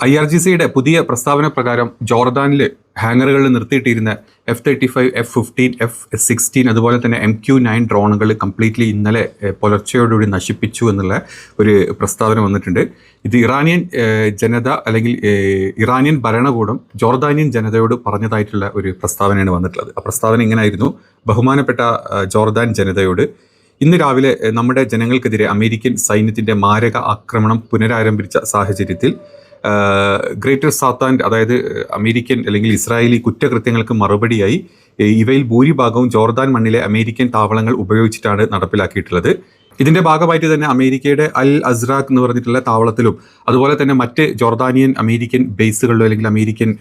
IRGCയുടെ പുതിയ പ്രസ്താവന പ്രകാരം ജോർദാനിൽ ഹാങ്ങറുകളിൽ നിർത്തിയിട്ടിരുന്ന F-35, F-15, F-16 അതുപോലെ തന്നെ MQ-9 ഡ്രോണുകൾ കംപ്ലീറ്റ്ലി ഇന്നലെ പുലർച്ചയോടുകൂടി നശിപ്പിച്ചു എന്നുള്ള ഒരു പ്രസ്താവന വന്നിട്ടുണ്ട്. ഇത് ഇറാനിയൻ ജനത അല്ലെങ്കിൽ ഇറാനിയൻ ഭരണകൂടം ജോർദാനിയൻ ജനതയോട് പറഞ്ഞതായിട്ടുള്ള ഒരു പ്രസ്താവനയാണ് വന്നിട്ടുള്ളത്. ആ പ്രസ്താവന ഇങ്ങനെയായിരുന്നു: ബഹുമാനപ്പെട്ട ജോർദാൻ ജനതയോട്, ഇന്ന് രാവിലെ നമ്മുടെ ജനങ്ങൾക്കെതിരെ അമേരിക്കൻ സൈന്യത്തിന്റെ മാരക ആക്രമണം പുനരാരംഭിച്ച സാഹചര്യത്തിൽ ഗ്രേറ്റർ സാത്താൻഡ്, അതായത് അമേരിക്കൻ അല്ലെങ്കിൽ ഇസ്രായേലി കുറ്റകൃത്യങ്ങൾക്ക് മറുപടിയായി ഇവയിൽ ഭൂരിഭാഗവും ജോർദാൻ മണ്ണിലെ അമേരിക്കൻ താവളങ്ങൾ ഉപയോഗിച്ചിട്ടാണ് നടപ്പിലാക്കിയിട്ടുള്ളത്. ഇതിന്റെ ഭാഗമായിട്ട് തന്നെ അമേരിക്കയുടെ അൽ അസ്റാഖ് എന്ന് പറഞ്ഞിട്ടുള്ള താവളത്തിലും അതുപോലെ തന്നെ മറ്റ് ജോർദാനിയൻ അമേരിക്കൻ ബേസുകളിലും അല്ലെങ്കിൽ അമേരിക്കൻ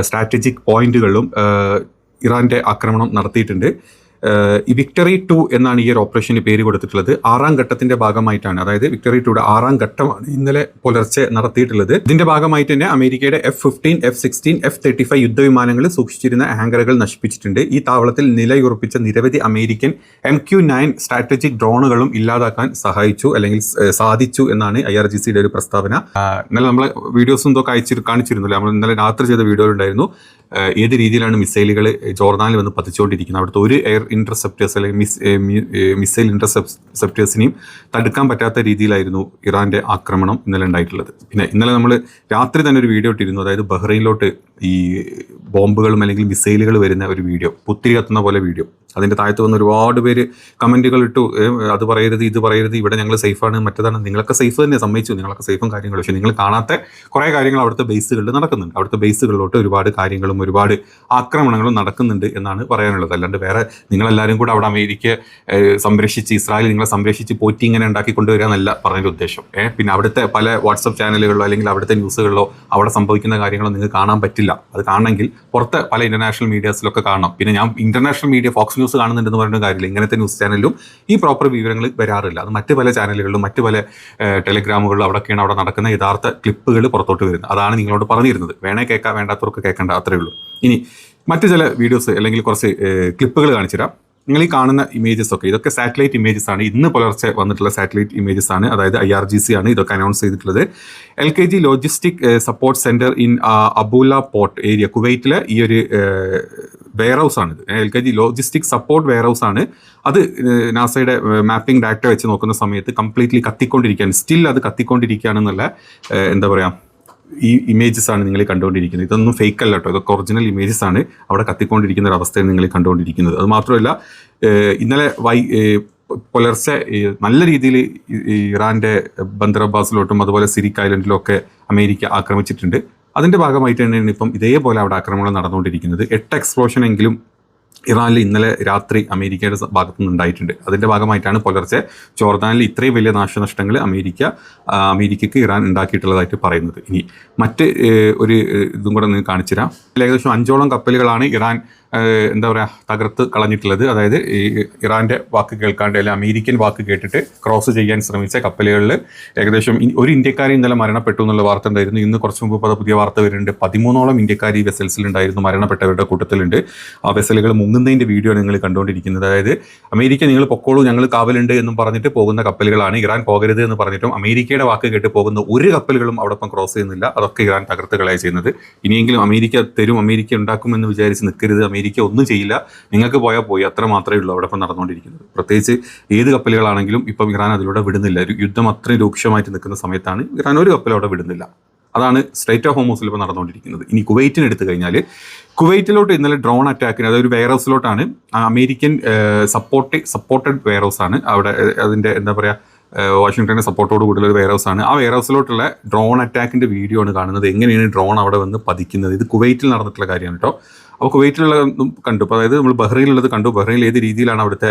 സ്ട്രാറ്റജിക് പോയിന്റുകളിലും ഇറാന്റെ ആക്രമണം നടത്തിയിട്ടുണ്ട്. ഈ വിക്ടറി 2 എന്നാണ് ഈ ഒരു ഓപ്പറേഷന് പേര് കൊടുത്തിട്ടുള്ളത്. 6ാം ഘട്ടത്തിന്റെ ഭാഗമായിട്ടാണ്, അതായത് വിക്ടറി 2യുടെ 6ാം ഘട്ടമാണ് ഇന്നലെ പുലർച്ചെ നടത്തിയിട്ടുള്ളത്. ഇതിന്റെ ഭാഗമായിട്ട് തന്നെ അമേരിക്കയുടെ F-15, F-16, F-35 യുദ്ധവിമാനങ്ങളിൽ സൂക്ഷിച്ചിരുന്ന ഹാങ്കറുകൾ നശിപ്പിച്ചിട്ടുണ്ട്. ഈ താവളത്തിൽ നിലയുറപ്പിച്ച നിരവധി അമേരിക്കൻ MQ-9 സ്ട്രാറ്റജിക് ഡ്രോണുകളും ഇല്ലാതാക്കാൻ സാധിച്ചു എന്നാണ് IRGCയുടെ ഒരു പ്രസ്താവന. ഇന്നലെ നമ്മൾ വീഡിയോസും ഇതൊക്കെ കാണിച്ചിരുന്നില്ല. നമ്മൾ ഇന്നലെ രാത്രി ചെയ്ത വീഡിയോയിലുണ്ടായിരുന്നു ഏത് രീതിയിലാണ് മിസൈലുകൾ ജോർദാനിൽ വന്ന് പതിച്ചുകൊണ്ടിരിക്കുന്നത്. അവിടുത്തെ ഒരു എയർ ഇന്റർസെപ്റ്റേഴ്സ് അല്ലെങ്കിൽ മിസൈൽ ഇന്റർസെപ്റ്റേഴ്സിനെയും തടുക്കാൻ പറ്റാത്ത രീതിയിലായിരുന്നു ഇറാന്റെ ആക്രമണം ഇന്നലെ ഉണ്ടായിട്ടുള്ളത്. പിന്നെ ഇന്നലെ നമ്മൾ രാത്രി തന്നെ ഒരു വീഡിയോ ഇട്ടിരുന്നു, അതായത് ബഹ്റൈനിലോട്ട് ഈ ബോംബുകളും അല്ലെങ്കിൽ മിസൈലുകൾ വരുന്ന ഒരു വീഡിയോ, പുത്തിരി കത്തുന്ന പോലെ വീഡിയോ. അതിൻ്റെ താഴത്ത് വന്ന് ഒരുപാട് പേര് കമൻറ്റുകൾ ഇട്ടു, അത് പറയരുത്, ഇത് പറയരുത്, ഇവിടെ ഞങ്ങൾ സേഫാണ്, മറ്റേതാണ്. നിങ്ങളൊക്കെ സേഫ് തന്നെ, സമ്മതിച്ചു, നിങ്ങളൊക്കെ സേഫും കാര്യങ്ങളും. പക്ഷേ നിങ്ങൾ കാണാത്ത കുറേ കാര്യങ്ങൾ അവിടുത്തെ ബേസുകളിൽ നടക്കുന്നുണ്ട്. അവിടുത്തെ ബേസുകളിലോട്ട് ഒരുപാട് കാര്യങ്ങളും ഒരുപാട് ആക്രമണങ്ങളും നടക്കുന്നുണ്ട് എന്നാണ് പറയാനുള്ളത്. അല്ലാണ്ട് വേറെ നിങ്ങളെല്ലാവരും കൂടെ അവിടെ അമേരിക്ക സംരക്ഷിച്ച്, ഇസ്രായേൽ നിങ്ങളെ സംരക്ഷിച്ച് പോറ്റി ഇങ്ങനെ ഉണ്ടാക്കിക്കൊണ്ടുവരിക എന്നല്ല പറഞ്ഞൊരു ഉദ്ദേശം. പിന്നെ അവിടുത്തെ പല വാട്സപ്പ് ചാനലുകളിലോ അല്ലെങ്കിൽ അവിടുത്തെ ന്യൂസുകളിലോ അവിടെ സംഭവിക്കുന്ന കാര്യങ്ങളോ നിങ്ങൾക്ക് കാണാൻ പറ്റില്ല. അത് കാണണമെങ്കിൽ പുറത്ത് പല ഇന്റർനാഷണൽ മീഡിയാസിലൊക്കെ കാണണം. പിന്നെ ഞാൻ ഇന്റർനാഷണൽ മീഡിയ ഫോക്സ് ന്യൂസ് കാണുന്നുണ്ടെന്ന് പറയുന്ന കാര്യമില്ല. ഇങ്ങനത്തെ ന്യൂസ് ചാനലിലും ഈ പ്രോപ്പർ വിവരങ്ങൾ വരാറില്ല. അത് മറ്റ് പല ചാനലുകളിലും മറ്റ് പല ടെലിഗ്രാമുകളിലും അവിടെയൊക്കെയാണ് അവിടെ നടക്കുന്ന യഥാർത്ഥ ക്ലിപ്പുകൾ പുറത്തോട്ട് വരുന്നത്. അതാണ് നിങ്ങളോട് പറഞ്ഞിരുന്നത്. വേണേ കേൾക്കാം, വേണ്ടാത്തവർക്ക് കേൾക്കേണ്ട, അത്രേ ഉള്ളൂ. ഇനി മറ്റു ചില വീഡിയോസ് അല്ലെങ്കിൽ കുറച്ച് ക്ലിപ്പുകൾ കാണിച്ചുതരാം. നിങ്ങൾ ഈ കാണുന്ന ഇമേജസ് ഒക്കെ ഇതൊക്കെ സാറ്റലൈറ്റ് ഇമേജസ് ആണ്. ഇന്ന് പുലർച്ചെ വന്നിട്ടുള്ള സാറ്റലൈറ്റ് ഇമേജസ് ആണ്. അതായത് IRGC ആണ് ഇതൊക്കെ അനൗൺസ് ചെയ്തിട്ടുള്ളത്. LKG logistic support centre in Abdullah port area, കുവൈറ്റിലെ ഈ ഒരു വെയർ ഹൗസ് ആണിത്. LKG logistic support warehouse ആണ്. അത് നാസയുടെ മാപ്പിംഗ് ഡാറ്റ വെച്ച് നോക്കുന്ന സമയത്ത് കംപ്ലീറ്റ്ലി കത്തിക്കൊണ്ടിരിക്കുകയാണ്. സ്റ്റിൽ അത് കത്തിക്കൊണ്ടിരിക്കുകയാണെന്നുള്ള എന്താ പറയുക, ഈ ഇമേജസ് ആണ് നിങ്ങൾ കണ്ടുകൊണ്ടിരിക്കുന്നത്. ഇതൊന്നും ഫേക്ക് അല്ല കേട്ടോ, ഇതൊക്കെ ഒറിജിനൽ ഇമേജസ് ആണ്. അവിടെ കത്തിക്കൊണ്ടിരിക്കുന്ന ഒരു അവസ്ഥയാണ് നിങ്ങൾ കണ്ടുകൊണ്ടിരിക്കുന്നത്. അത് മാത്രമല്ല, ഇന്നലെ പുലർച്ചെ നല്ല രീതിയിൽ ഇറാന്റെ ബന്ദർ അബ്ബാസിലോട്ടും അതുപോലെ സിരിക് ഐലൻഡിലും ഒക്കെ അമേരിക്ക ആക്രമിച്ചിട്ടുണ്ട്. അതിന്റെ ഭാഗമായിട്ട് തന്നെയാണ് ഇപ്പം ഇതേപോലെ അവിടെ ആക്രമണം നടന്നുകൊണ്ടിരിക്കുന്നത്. 8 എക്സ്പ്ലോഷൻ എങ്കിലും ഇറാനിൽ ഇന്നലെ രാത്രി അമേരിക്കയുടെ ഭാഗത്തുനിന്ന് ഉണ്ടായിട്ടുണ്ട്. അതിൻ്റെ ഭാഗമായിട്ടാണ് പുലർച്ചെ ജോർദാനിൽ ഇത്രയും വലിയ നാശനഷ്ടങ്ങൾ അമേരിക്കയ്ക്ക് ഇറാൻ ഉണ്ടാക്കിയിട്ടുള്ളതായിട്ട് പറയുന്നത്. ഇനി മറ്റ് ഒരു ഇതും കൂടെ നിങ്ങൾക്ക് കാണിച്ചു തരാം. ഏകദേശം 5ഓളം കപ്പലുകളാണ് ഇറാൻ എന്താ പറയുക തകർത്ത് കളഞ്ഞിട്ടുള്ളത്. അതായത് ഈ ഇറാൻ്റെ വാക്ക് കേൾക്കാണ്ട് അല്ലെങ്കിൽ അമേരിക്കൻ വാക്ക് കേട്ടിട്ട് ക്രോസ് ചെയ്യാൻ ശ്രമിച്ച കപ്പലുകളിൽ ഏകദേശം ഒരു ഇന്ത്യക്കാരെ ഇന്നലെ മരണപ്പെട്ടു എന്നുള്ള വാർത്ത ഉണ്ടായിരുന്നു. ഇന്ന് കുറച്ച് മുമ്പ് പുതിയ വാർത്ത വരുന്നുണ്ട്. 13ഓളം ഇന്ത്യക്കാർ ഈ വെസൽസിലുണ്ടായിരുന്നു, മരണപ്പെട്ടവരുടെ കൂട്ടത്തിലുണ്ട്. ആ വെസലുകൾ മുങ്ങുന്നതിൻ്റെ വീഡിയോ നിങ്ങൾ കണ്ടുകൊണ്ടിരിക്കുന്നത്. അതായത് അമേരിക്ക നിങ്ങൾ പൊക്കോളൂ, ഞങ്ങൾ കാവലുണ്ട് എന്നും പറഞ്ഞിട്ട് പോകുന്ന കപ്പലുകളാണ്. ഇറാൻ പോകരുത് എന്ന് പറഞ്ഞിട്ടും അമേരിക്കയുടെ വാക്ക് കേട്ട് പോകുന്ന ഒരു കപ്പലുകളും അവിടെ ഒപ്പം ക്രോസ് ചെയ്യുന്നില്ല. അതൊക്കെ ഇറാൻ തകർത്ത് കളയാണ് ചെയ്യുന്നത്. ഇനിയെങ്കിലും അമേരിക്ക തരും, അമേരിക്ക ഉണ്ടാക്കുമെന്ന് വിചാരിച്ച് നിൽക്കരുത്. അമേരിക്ക ഒന്നും ചെയ്യില്ല, നിങ്ങൾക്ക് പോയാൽ പോയി, അത്ര മാത്രമേ ഉള്ളൂ അവിടെ ഇപ്പം നടന്നുകൊണ്ടിരിക്കുന്നത്. പ്രത്യേകിച്ച് ഏത് കപ്പലുകളാണെങ്കിലും ഇപ്പം ഇറാൻ അതിലൂടെ വിടുന്നില്ല. ഒരു യുദ്ധം അത്രയും രൂക്ഷമായിട്ട് നിൽക്കുന്ന സമയത്താണ് ഇറാൻ ഒരു കപ്പൽ അവിടെ വിടുന്നില്ല. അതാണ് സ്ട്രൈറ്റ് ഓഫ് ഹോർമൂസിൽ ഇപ്പോൾ നടന്നുകൊണ്ടിരിക്കുന്നത്. ഇനി കുവൈറ്റിന് എടുത്തു കഴിഞ്ഞാൽ, കുവൈറ്റിലോട്ട് ഇന്നലെ ഡ്രോൺ അറ്റാക്കിന്, അതൊരു വെയർ ഹൗസിലോട്ടാണ്, അമേരിക്കൻ സപ്പോർട്ടഡ് വെയർ ഹൗസ് ആണ്. അവിടെ അതിൻ്റെ എന്താ പറയുക, വാഷിംഗ്ടണിൻ്റെ സപ്പോർട്ടോട് കൂടിയുള്ള ഒരു വെയർ ഹൗസ് ആണ്. ആ വെയർ ഹൗസിലോട്ടുള്ള ഡ്രോൺ അറ്റാക്കിൻ്റെ വീഡിയോ ആണ് കാണുന്നത്. എങ്ങനെയാണ് ഡ്രോൺ അവിടെ വന്ന് പതിക്കുന്നത്. ഇത് കുവൈറ്റിൽ നടന്നിട്ടുള്ള കാര്യമാണ് കേട്ടോ. അപ്പോൾ കുവൈറ്റിലുള്ളതും കണ്ടു. അപ്പോൾ അതായത് നമ്മൾ ബഹ്റൈനിലുള്ളത് കണ്ടു. ബഹ്റൈനിൽ ഏത് രീതിയിലാണ് അവിടുത്തെ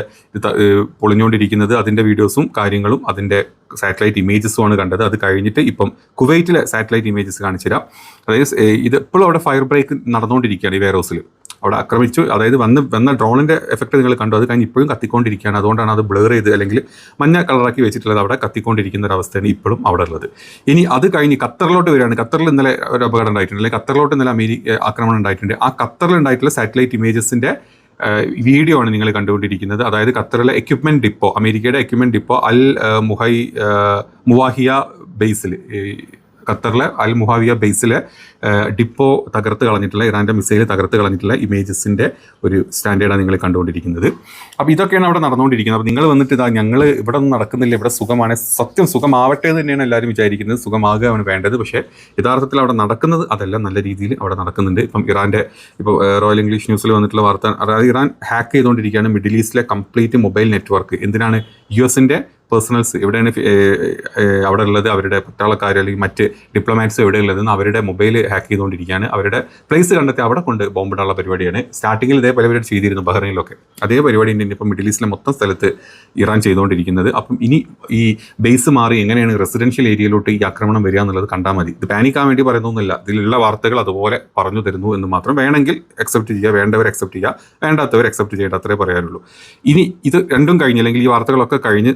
പൊളിഞ്ഞുകൊണ്ടിരിക്കുന്നത് അതിൻ്റെ വീഡിയോസും കാര്യങ്ങളും അതിൻ്റെ സാറ്റലൈറ്റ് ഇമേജസുമാണ് കണ്ടത്. അത് കഴിഞ്ഞിട്ട് ഇപ്പം കുവൈറ്റിലെ സാറ്റലൈറ്റ് ഇമേജസ് കാണിച്ചുതരാം. അതായത് ഇത് എപ്പോഴും അവിടെ ഫയർ ബ്രേക്ക് നടന്നുകൊണ്ടിരിക്കുകയാണ് ഈ വെയർ ഹൗസിൽ. അവിടെ ആക്രമിച്ചു, അതായത് വന്ന ഡ്രോണിൻ്റെ എഫക്റ്റ് നിങ്ങൾ കണ്ടു. അത് കഴിഞ്ഞ് ഇപ്പോഴും കത്തിക്കൊണ്ടിരിക്കുകയാണ്. അതുകൊണ്ടാണ് അത് ബ്ലർ ചെയ്ത് അല്ലെങ്കിൽ മഞ്ഞ കളറാക്കി വെച്ചിട്ടുള്ളത്. അവിടെ കത്തിക്കൊണ്ടിരിക്കുന്ന ഒരു അവസ്ഥയാണ് ഇപ്പോഴും അവിടെ ഉള്ളത്. ഇനി അത് കഴിഞ്ഞ് ഖത്തറിലോട്ട് വരികയാണ്. ഖത്തറിൽ ഇന്നലെ ഒരു അപകടം ഉണ്ടായിട്ടുണ്ട്, അല്ലെങ്കിൽ ഖത്തറിലോട്ട് ഇന്നലെ ആക്രമണം ഉണ്ടായിട്ടുണ്ട്. ആ ഖത്തറിലുണ്ടായിട്ടുള്ള സാറ്റലൈറ്റ് ഇമേജസിൻ്റെ വീഡിയോ ആണ് നിങ്ങൾ കണ്ടുകൊണ്ടിരിക്കുന്നത്. അതായത് ഖത്തറിലെ എക്യുപ്മെൻറ്റ് ഡിപ്പോ, അമേരിക്കയുടെ എക്യുപ്മെൻറ്റ് ഡിപ്പോ മുവാഹിയ ബേസിൽ, ഖത്തറിലെ അൽ മുഹാവിയ ബേസിലെ ഡിപ്പോ തകർത്ത് കളഞ്ഞിട്ടുള്ള ഇറാൻ്റെ മിസൈൽ തകർത്ത് കളഞ്ഞിട്ടുള്ള ഇമേജസിൻ്റെ ഒരു സ്റ്റാൻഡേർഡാണ് നിങ്ങൾ കണ്ടുകൊണ്ടിരിക്കുന്നത്. അപ്പോൾ ഇതൊക്കെയാണ് അവിടെ നടന്നുകൊണ്ടിരിക്കുന്നത്. അപ്പോൾ നിങ്ങൾ വന്നിട്ട് ഇതാ ഞങ്ങൾ ഇവിടെ ഒന്നും നടക്കുന്നില്ല, ഇവിടെ സുഖമാണ്, സത്യം സുഖമാവട്ടെ എന്ന് തന്നെയാണ് എല്ലാവരും വിചാരിക്കുന്നത്, സുഖമാകുകയാണ് വേണ്ടത്. പക്ഷേ യഥാർത്ഥത്തിൽ അവിടെ നടക്കുന്നത് അതെല്ലാം നല്ല രീതിയിൽ അവിടെ നടക്കുന്നുണ്ട്. ഇപ്പം ഇറാൻ്റെ ഇപ്പോൾ റോയൽ ഇംഗ്ലീഷ് ന്യൂസിൽ വന്നിട്ടുള്ള വാർത്ത, അതായത് ഇറാൻ ഹാക്ക് ചെയ്തുകൊണ്ടിരിക്കുകയാണ് മിഡിൽ ഈസ്റ്റിലെ കംപ്ലീറ്റ് മൊബൈൽ നെറ്റ്വർക്ക്. എന്തിനാണ്? US-ൻ്റെ പേഴ്സണൽസ് എവിടെയാണ് അവിടെ ഉള്ളത്, അവരുടെ പട്ടാളക്കാർ അല്ലെങ്കിൽ മറ്റ് ഡിപ്ലോമാറ്റ്സ് എവിടെ ഉള്ളതെന്ന് അവരുടെ മൊബൈൽ ഹാക്ക് ചെയ്തുകൊണ്ടിരിക്കുകയാണ്. അവരുടെ പ്ലേസ് കണ്ടെത്തി അവിടെ കൊണ്ട് ബോംബിടാനുള്ള പരിപാടിയാണ്. സ്റ്റാർട്ടിങ്ങിൽ ഇതേ പരിപാടി ചെയ്തിരുന്നു ബഹ്റൈനിലൊക്കെ. അതേ പരിപാടി ഉണ്ട് ഇപ്പം മിഡിൽ ഈസ്റ്റിലെ മൊത്തം സ്ഥലത്ത് ഇറാൻ ചെയ്തുകൊണ്ടിരിക്കുന്നത്. അപ്പം ഇനി ഈ ബേസ് മാറി എങ്ങനെയാണ് റെസിഡൻഷ്യൽ ഏരിയയിലോട്ട് ഈ ആക്രമണം വരിക എന്നുള്ളത് കണ്ടാൽ മതി. ഇത് പാനിക്കാൻ വേണ്ടി പറയുന്നൊന്നുമില്ല, ഇതിലുള്ള വാർത്തകൾ അതുപോലെ പറഞ്ഞു തരുന്നു എന്ന് മാത്രം. വേണമെങ്കിൽ അക്സെപ്റ്റ് ചെയ്യുക, വേണ്ടവർ അക്സെപ്റ്റ് ചെയ്യുക, വേണ്ടാത്തവർ അക്സെപ്റ്റ് ചെയ്യേണ്ട, അത്രേ പറയാനുള്ളൂ. ഇനി ഇത് രണ്ടും കഴിഞ്ഞ് അല്ലെങ്കിൽ ഈ വാർത്തകളൊക്കെ കഴിഞ്ഞ്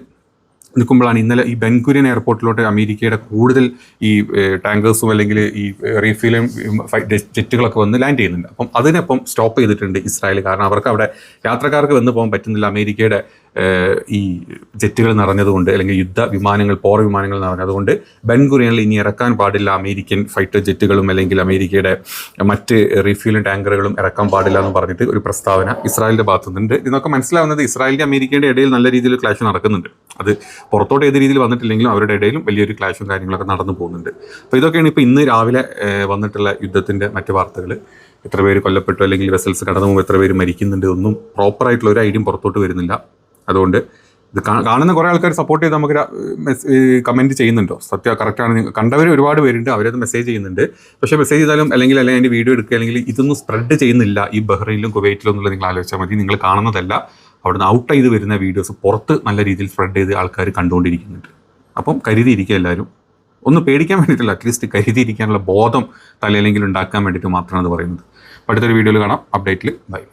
നിൽക്കുമ്പോഴാണ് ഇന്നലെ ഈ ബെൻഗുരിയൻ എയർപോർട്ടിലോട്ട് അമേരിക്കയുടെ കൂടുതൽ ഈ ടാങ്കേഴ്സും അല്ലെങ്കിൽ ഈ റീഫിലും ജെറ്റുകളൊക്കെ വന്ന് ലാൻഡ് ചെയ്യുന്നുണ്ട്. അപ്പം അതിനൊപ്പം സ്റ്റോപ്പ് ചെയ്തിട്ടുണ്ട് ഇസ്രായേൽ. കാരണം അവർക്ക് അവിടെ യാത്രക്കാർക്ക് വന്ന് പോകാൻ പറ്റുന്നില്ല, അമേരിക്കയുടെ ഈ ജെറ്റുകൾ നിറഞ്ഞതുകൊണ്ട്, അല്ലെങ്കിൽ യുദ്ധ വിമാനങ്ങൾ, പോർ വിമാനങ്ങൾ നിറഞ്ഞതുകൊണ്ട് ബെൻഗുരിയനിൽ ഇനി ഇറക്കാൻ പാടില്ല അമേരിക്കൻ ഫൈറ്റർ ജെറ്റുകളും അല്ലെങ്കിൽ അമേരിക്കയുടെ മറ്റ് റീഫ്യൂലും ടാങ്കറുകളും ഇറക്കാൻ പാടില്ല എന്ന് പറഞ്ഞിട്ട് ഒരു പ്രസ്താവന ഇസ്രായേലിൻ്റെ ഭാഗത്തുനിന്നുണ്ട്. ഇതൊക്കെ മനസ്സിലാവുന്നത് ഇസ്രായേലിൻ്റെ അമേരിക്കയുടെ ഇടയിൽ നല്ല രീതിയിൽ ക്ലാഷ് നടക്കുന്നുണ്ട്. അത് പുറത്തോട്ട് ഏത് രീതിയിൽ വന്നിട്ടില്ലെങ്കിലും അവരുടെ ഇടയിലും വലിയൊരു ക്ലാഷും കാര്യങ്ങളൊക്കെ നടന്നു പോകുന്നുണ്ട്. അപ്പോൾ ഇതൊക്കെയാണ് ഇപ്പോൾ ഇന്ന് രാവിലെ വന്നിട്ടുള്ള യുദ്ധത്തിൻ്റെ മറ്റ് വാർത്തകൾ. എത്ര പേര് കൊല്ലപ്പെട്ടു അല്ലെങ്കിൽ വെസൽസ് കടന്നു പോകുമ്പോൾ എത്ര പേര് മരിക്കുന്നുണ്ട്, ഒന്നും പ്രോപ്പറായിട്ടുള്ള ഒരു ഐഡിയയും പുറത്തോട്ട് വരുന്നില്ല. അതുകൊണ്ട് ഇത് കാണുന്ന കുറേ ആൾക്കാർ സപ്പോർട്ട് ചെയ്ത് നമുക്ക് കമൻറ്റ് ചെയ്യുന്നുണ്ടോ, സത്യം കറക്റ്റാണ്, കണ്ടവർ ഒരുപാട് പേരുണ്ട്, അവരത് മെസ്സേജ് ചെയ്യുന്നുണ്ട്. പക്ഷേ മെസ്സേജ് ചെയ്താലും അല്ലെങ്കിൽ അതിൻ്റെ വീഡിയോ എടുക്കുക അല്ലെങ്കിൽ ഇതൊന്നും സ്പ്രെഡ് ചെയ്യുന്നില്ല ഈ ബഹ്റൈനിലും കുവൈറ്റിലും എന്നുള്ളത് നിങ്ങൾ ആലോചിച്ചാൽ മതി. നിങ്ങൾ കാണുന്നതല്ല, അവിടുന്ന് ഔട്ട് ചെയ്ത് വരുന്ന വീഡിയോസ് പുറത്ത് നല്ല രീതിയിൽ സ്പ്രെഡ് ചെയ്ത് ആൾക്കാർ കണ്ടുകൊണ്ടിരിക്കുന്നുണ്ട്. അപ്പം കരുതിയിരിക്കുക എല്ലാവരും. ഒന്ന് പേടിക്കാൻ വേണ്ടിയിട്ടില്ല, അറ്റ്ലീസ്റ്റ് കരുതിയിരിക്കാനുള്ള ബോധം തലയിലെങ്കിലും ഉണ്ടാക്കാൻ വേണ്ടിയിട്ട് മാത്രമാണ് അത് പറയുന്നത്. അടുത്തൊരു വീഡിയോയിൽ കാണാം, അപ്ഡേറ്റിൽ. ബൈ.